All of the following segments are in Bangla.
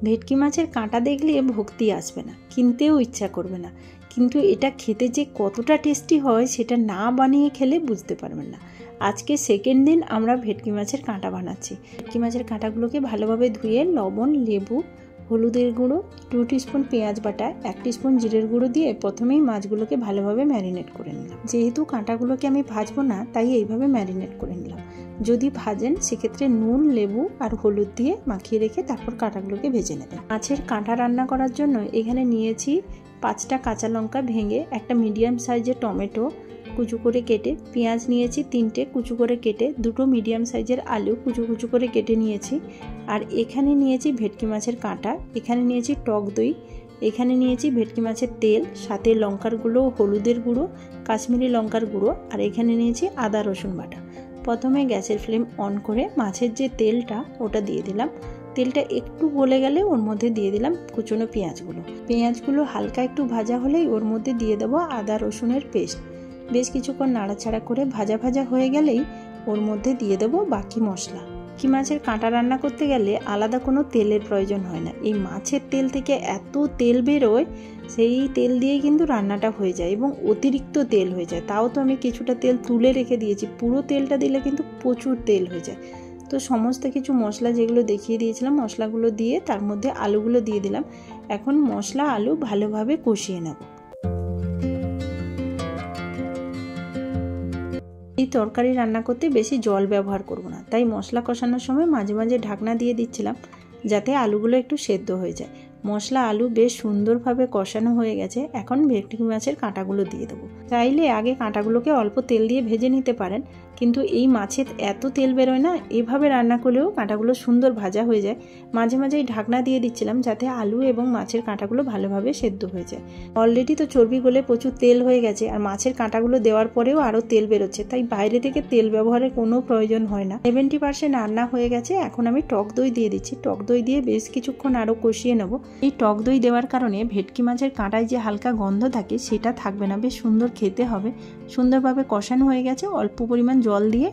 ভেটকি মাছের কাঁটা দেখলে ভক্তি আসবে না, কিনতেও ইচ্ছা করবে না, কিন্তু এটা খেতে যে কতটা টেস্টি হয় সেটা না বানিয়ে খেলে বুঝতে পারবেন না। আজকে সেকেন্ড দিন আমরা ভেটকি মাছের কাঁটা বানাচ্ছি। ভেটকি মাছের কাঁটাগুলোকে ভালোভাবে ধুয়ে লবণ, লেবু, হলুদের গুঁড়ো, 2 টিস্পুন পেঁয়াজ বাটা, 1 টিস্পুন জিরের গুঁড়ো দিয়ে প্রথমেই মাছগুলোকে ভালোভাবে ম্যারিনেট করে নিলাম। যেহেতু কাঁটাগুলোকে আমি ভাজবো না তাই এইভাবে ম্যারিনেট করে নিলাম। যদি ভাজেন সেক্ষেত্রে নুন, লেবু আর হলুদ দিয়ে মাখিয়ে রেখে তারপর কাঁটাগুলোকে ভেজে নেবেন। মাছের কাঁটা রান্না করার জন্য এখানে নিয়েছি 5টা কাঁচা লঙ্কা ভেঙে, একটা মিডিয়াম সাইজের টমেটো কুচু করে কেটে, পেঁয়াজ নিয়েছি 3টে কুচু করে কেটে, 2টো মিডিয়াম সাইজের আলু কুচু কুচু করে কেটে নিয়েছি। আর এখানে নিয়েছি ভেটকি মাছের কাঁটা, এখানে নিয়েছি টক দই, এখানে নিয়েছি ভেটকি মাছের তেল, সাথে লঙ্কার গুঁড়ো, হলুদের গুঁড়ো, কাশ্মীরি লঙ্কার গুঁড়ো, আর এখানে নিয়েছি আদা রসুন বাটা। প্রথমে গ্যাসের ফ্লেম অন করে মাছের যে তেলটা ওটা দিয়ে দিলাম। তেলটা একটু গলে গেলে ওর মধ্যে দিয়ে দিলাম কুচনো পেঁয়াজগুলো হালকা একটু ভাজা হলেই ওর মধ্যে দিয়ে দেবো আদা রসুনের পেস্ট। বেশ কিছুক্ষণ নাড়াচাড়া করে ভাজা ভাজা হয়ে গেলেই ওর মধ্যে দিয়ে দেবো বাকি মশলা। ভেটকি মাছের কাঁটা রান্না করতে গেলে আলাদা কোনো তেলের প্রয়োজন হয় না, এই মাছের তেল থেকে এত তেল বেরোয়, সেই তেল দিয়েই কিন্তু রান্নাটা হয়ে যায় এবং অতিরিক্ত তেল হয়ে যায়। তাও তো আমি কিছুটা তেল তুলে রেখে দিয়েছি, পুরো তেলটা দিলে কিন্তু প্রচুর তেল হয়ে যায়। তো সমস্ত কিছু মশলা যেগুলো দেখিয়ে দিয়েছিলাম মশলাগুলো দিয়ে তার মধ্যে আলুগুলো দিয়ে দিলাম। এখন মশলা আলু ভালোভাবে কষিয়ে নেব। এই তরকারি রান্না করতে বেশি জল ব্যবহার করব না, তাই মশলা কষানোর সময় মাঝে মাঝে ঢাকনা দিয়ে দিচ্ছিলাম যাতে আলুগুলো একটু সেদ্ধ হয়ে যায়। মশলা আলু বেশ সুন্দরভাবে কষানো হয়ে গেছে। এখন ভেটকি মাছের কাঁটাগুলো দিয়ে দেবো। চাইলে আগে কাঁটাগুলোকে অল্প তেল দিয়ে ভেজে নিতে পারেন, কিন্তু এই মাছের এত তেল বেরোয় না, এভাবে রান্না করলেও কাঁটাগুলো সুন্দর ভাজা হয়ে যায়। মাঝে মাঝেই ঢাকনা দিয়ে দিচ্ছিলাম যাতে আলু এবং মাছের কাঁটাগুলো ভালোভাবে সেদ্ধ হয়ে যায়। অলরেডি তো চর্বি গলে প্রচুর তেল হয়ে গেছে, আর মাছের কাঁটাগুলো দেওয়ার পরেও আরও তেল বেরোচ্ছে, তাই বাইরে থেকে তেল ব্যবহারের কোনো প্রয়োজন হয় না। 70% রান্না হয়ে গেছে। এখন আমি টক দই দিয়ে দিচ্ছি। টক দই দিয়ে বেশ কিছুক্ষণ আরও কষিয়ে নেব। এই টক দই দেওয়ার কারণে ভেটকি মাছের কাঁটায় যে হালকা গন্ধ থাকে সেটা থাকবে না, বেশ সুন্দর খেতে হবে। সুন্দরভাবে কষানো হয়ে গেছে। অল্প পরিমাণ জল দিয়ে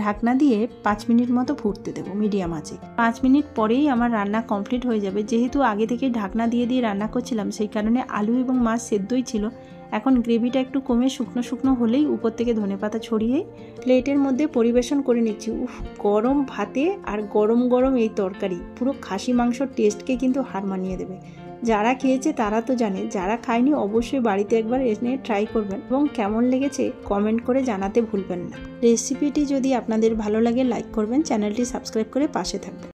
ঢাকনা দিয়ে 5 মিনিট মতো ফুটতে দেবো মিডিয়াম আঁচে। 5 মিনিট পরেই আমার রান্না কমপ্লিট হয়ে যাবে। যেহেতু আগে থেকে ঢাকনা দিয়ে রান্না করছিলাম সেই কারণে আলু এবং মাছ সেদ্ধই ছিল। এখন গ্রেভিটা একটু কমে শুকনো শুকনো হলেই উপর থেকে ধনেপাতা ছড়িয়ে প্লেটের মধ্যে পরিবেশন করে নিচ্ছি। গরম ভাতে আর গরম গরম এই তরকারি পুরো খাসি মাংসর টেস্টকে কিন্তু হার মানিয়ে দেবে। যারা খেয়েছে তারা তো জানে, যারা খায়নি অবশ্যই বাড়িতে একবার এনে ট্রাই করবেন এবং কেমন লেগেছে কমেন্ট করে জানাতে ভুলবেন না। রেসিপিটি যদি আপনাদের ভালো লাগে লাইক করবেন, চ্যানেলটি সাবস্ক্রাইব করে পাশে থাকবেন।